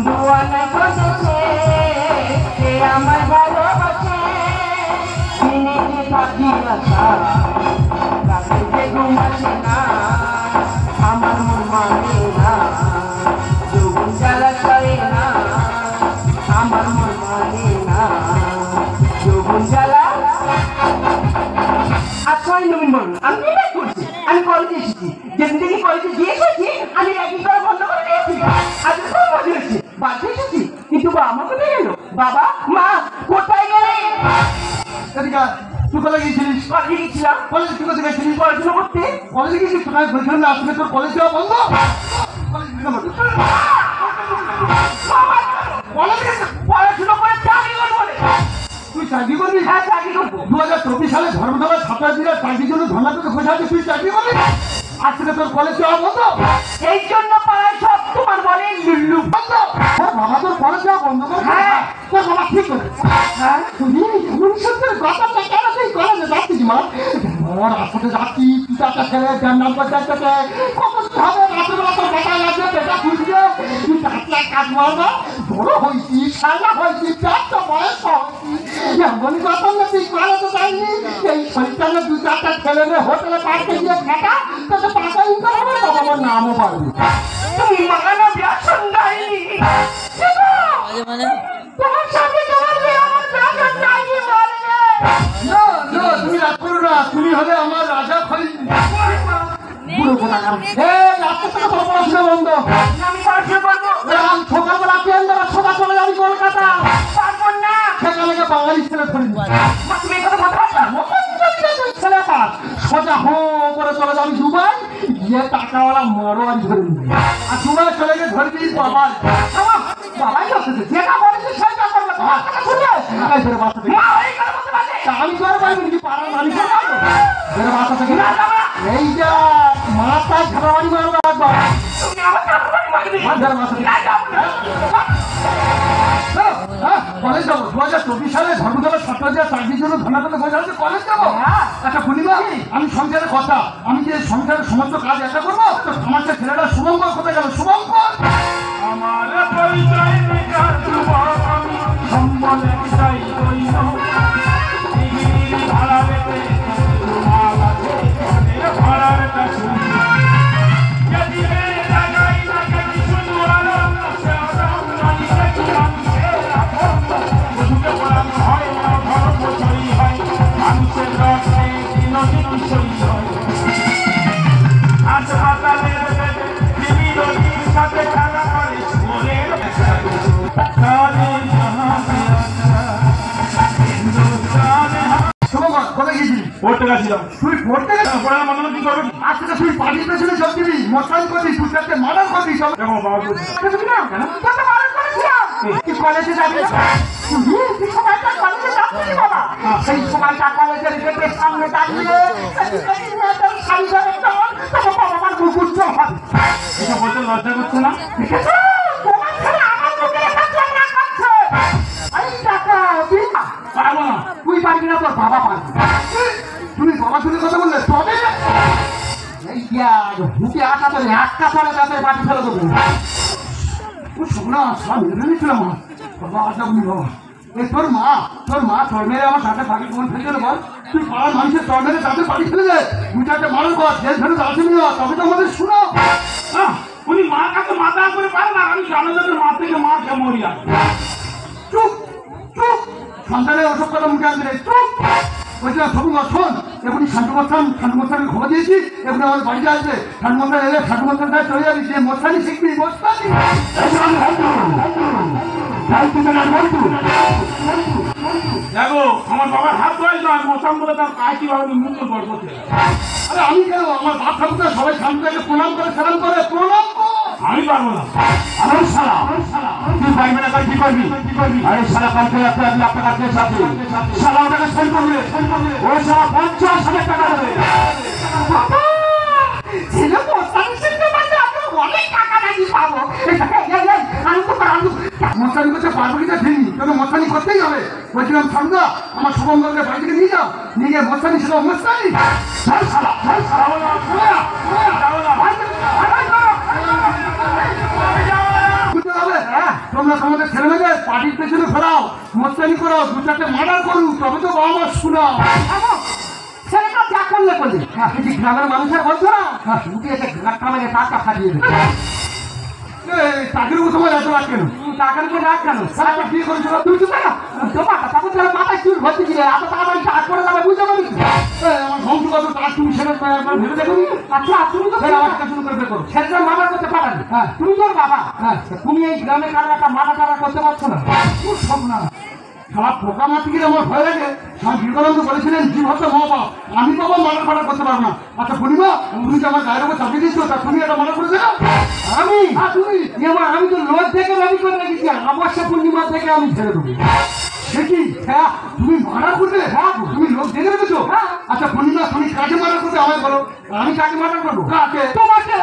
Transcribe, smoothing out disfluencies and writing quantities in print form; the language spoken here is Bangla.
বন্ধু অনেক বসেছে সে আমার ভালোবাসে দিনে যে থাকি আশা রাতে যে ঘুম আসে না আমার মন মানে না যৌবন জ্বালা করে না আমার মন মানে না যৌবন জ্বালা। আচ্ছা নবীন বলুন আমি এটা করছি আমি কলেজে এসেছি যেদিন থেকে কলেজে দিয়ে এসেছি আমি র্যাগিং করা বন্ধ করে দিয়েছি আজকে খুব মজা হয়েছে বাড়িতে এসেছি কিন্তু বাবা কোথায় গেল বাবা মা কোথায় গেলে তুই কোথায় গিয়েছিলিস কলেজে গেছিলাম কলেজে তুই কোথায় গেছিলিস পড়াশোনা করতে কলেজে গেছিস তোকে বলছিলাম না আসলে তোর কলেজ যাওয়া বন্ধ পড়াশোনা করে চাকরি করবো তুই চাকরি করবি হ্যাঁ চাকরি করবো 2024 সালে ধর্মতলা ছাত্র দিনের চাকরির জন্য ধর্ণা পেতে বসে আছে তুই চাকরি করবি আজকে তোর কলেজ যাওয়া বন্ধ এই জন্য পাড়ায় সব তোমার বলে লুল্লু বন্ধ হ্যাঁ বাবা তোর কলেজ যাওয়া বন্ধ করে হ্যাঁ তোর বাবা ঠিক করে হ্যাঁ তুমি এমন সত্যের কথাটা কেন তুই কলেজে যাচ্ছিস মা আমার আসলে যাচ্ছি তুই টাকা ছেলে যার নাম করে যাচ্ছে কত হবে রাত্রেবেলা তোর কথা লাগবে পেটা খুঁজবে তুই টাকা কাজ মারবা বড় হয়েছি সাজা হয়েছি চারটা বয়স হয়েছি এমন কথা না তুই কলেজে যাইনি এই শরীরটাকে দু চারটা ছেলে মেয়ে হোটেলে পাঠিয়ে দিয়ে ফেটা তোকে টাকা ইনকাম হবে বাবা আমার নামও পারবি তুমি মাগানো ব্যসন গাইনি তোমার সাথে তোমার মেয়ে আমার ব্যসন গাইনি বলবে না না তুমি রাগ করো না তুমি হলে আমার রাজা খই পুরো কথা কারণ আজকে থেকে তোর পড়াশোনা বন্ধ আমি পড়াশোনা করবো সকালবেলা ট্রেন ধরে সোজা চলে যাবি কলকাতা পারবো না সেখানে বাঙালি ছেলে ধরে তুমি এই কথা ছেলে পাস সোজা হো করে চলে যাবি দুবাই গিয়ে টাকাওয়ালা মরোয়ারি ধরে নিবি আর দুবাই চলে গিয়ে ধরে দিস বাবাই বাবাই করতেছে যেটা বলেছে সেটা করবে আমি করে পারবি নাকি পাড়ার মানুষ বাসা থেকে এই যা মাথায় ঝাড়াবাড়ি মারবে একবার কলেজ যাবো 2024 সালে ধর্মতলা ছাত্রদের চাকরির জন্য ধর্ণা পেতে বসে আছে কলেজ যাবো আচ্ছা পূর্ণিমা আমি সংসারের কথা আমি যে সংসারের সমস্ত কাজ একা করবো তো সমাজের ছেলেরা শুভঙ্কর কোথায় গেল শুভঙ্কর আমার পরিচয় সম্বলে চাই পড়তে গেছিলাম তুই পড়তে গেছিলাম পড়ার মনে কি করবি আজকে তুই পার্টির পেছনে সব দিবি মশাই করবি তুই তাকে মার্ডার করবি সব দেখো বাবা বলছি না কেন তোকে মার্ডার করেছিলাম তুই কলেজে যাবি তুই সময়টা কলেজে যাবি বাবা সেই সময়টা কলেজের গেটের সামনে দাঁড়িয়ে শাড়ি ধরে তখন বাবা আমার কুকুর চল হবে এটা বলতে লজ্জা করছে না ঠিক আছে তোমার ছেলে আমার মুখে একটা চামড়া কাটছে এই টাকা পারবো না তুই পারবি না তোর বাবা পারবি তুমি বাবা শুনে কথা বললে তবে বুকে আটা তোলে একটা পরে তাদের বাড়ি ফেলে দেবো শোনা সব মেরে নিয়েছিল মা বাবা আটা বলি বাবা এই তোর মা তোর মেরে আমার সাথে বাড়ি কোন ফেলে গেলে বল তুই পাড়ার মানুষের তোর মেরে তাদের বাড়ি ফেলে যায় তুই তাকে মারো কর জেল ফেলে আসেনি তবে তো আমাদের শুনো উনি মা কাছে মাথা করে পারে না আমি সামনে মা থেকে মা খেয়ে মরিয়া চুপ চুপ সন্তানের ওসব কথা মুখে আনবে চুপ বলছিলাম সবুজ শোন এখনই শান্তুমস্থানকে খবর দিয়েছি এখন আমাদের বাড়িতে আসবে শান্তুমস্থান এলে শান্তুমস্থান সাহেব চলে যাবি যে মস্তানি শিখবি মস্তানি দেখো আমার বাবার হাত ধরে নয় মশান বলে তার পায়ে কিভাবে মুক্ত করবো আরে আমি কেন আমার বাপ ঠাকুরটা সবাই শান্তুকে প্রণাম করে সালাম করে প্রণাম আমি পারবো না আমার শালা তুই পারবি না কি করবি আরে শালা কালকে একটা আমি আপনার কাছে সাথে শালা ওটাকে সেল করবে ও শালা 50,000 টাকা দেবে ছেলে মস্তানি শিখতে পারলে আমরা অনেক টাকা নাকি পাবো মস্তানি করতে পারবো কিনা ঠিক তোকে মস্তানি করতেই হবে বলছিলাম সামনা আমার শুভঙ্করকে বাড়ি থেকে নিয়ে যাও নিয়ে গিয়ে মস্তানি ছিল মস্তানি তোমরা তোমাদের ছেলে মেয়েদের পার্টির পেছনে ফেরাও, মোস্তানি করো, দু চারটে মার্ডার করুক, তবে তো বাবা মা শোনাও। ছেলেটা যা করলে করলে কিছু গ্রামের মানুষের বলছো না উঠে এসে গাঁটটা মেরে টাকা খাটিয়ে দেবে। চাকরির তোমার এত রাখ কেন? টাকার উপরে রাখ কেন? সারা বিয়ে করেছিল তুমি চুপ না তোমার তারপর তাহলে মাথায় চুল ভর্তি দিলে এত তাড়াতাড়ি কাজ করে যাবে বুঝতে পারি। আমার বংশ কত কাজ তুমি সেটা একবার ভেবে দেখো। আচ্ছা তুমি তো আমার কাছে শুরু করবে করো। ছেলেটা মার্ডার করতে পারানি। হ্যাঁ তুমি তোর বাবা। হ্যাঁ তুমি এই গ্রামে কারো একটা মার্ডার টারা করতে পারছো না। খুব সব না সব পোকা মারতে গেলে আমার ভয় লাগে। স্বামী বিবেকানন্দ বলেছিলেন জীব হত্যা মহাপাপ, আমি বাবা মার্ডার ফার্ডার করতে পারবো না। আচ্ছা পূর্ণিমা, তুমি যে আমার গায়ের উপর চাপিয়ে দিচ্ছ, তা তুমি এটা মার্ডার করে দেবে? আমি তুমি আমি তো লোক থেকে দাবি করে রেখেছি অবশ্য পূর্ণিমা থেকে আমি ছেড়ে দেবো। সে কি? হ্যাঁ তুমি মার্ডার করবে? হ্যাঁ তুমি লোক দেখে রেখেছো? হ্যাঁ। আচ্ছা পূর্ণিমা তুমি কাকে মার্ডার করবে আমায় বলো, আমি কাকে মার্ডার করবো? কাকে? তোমাকে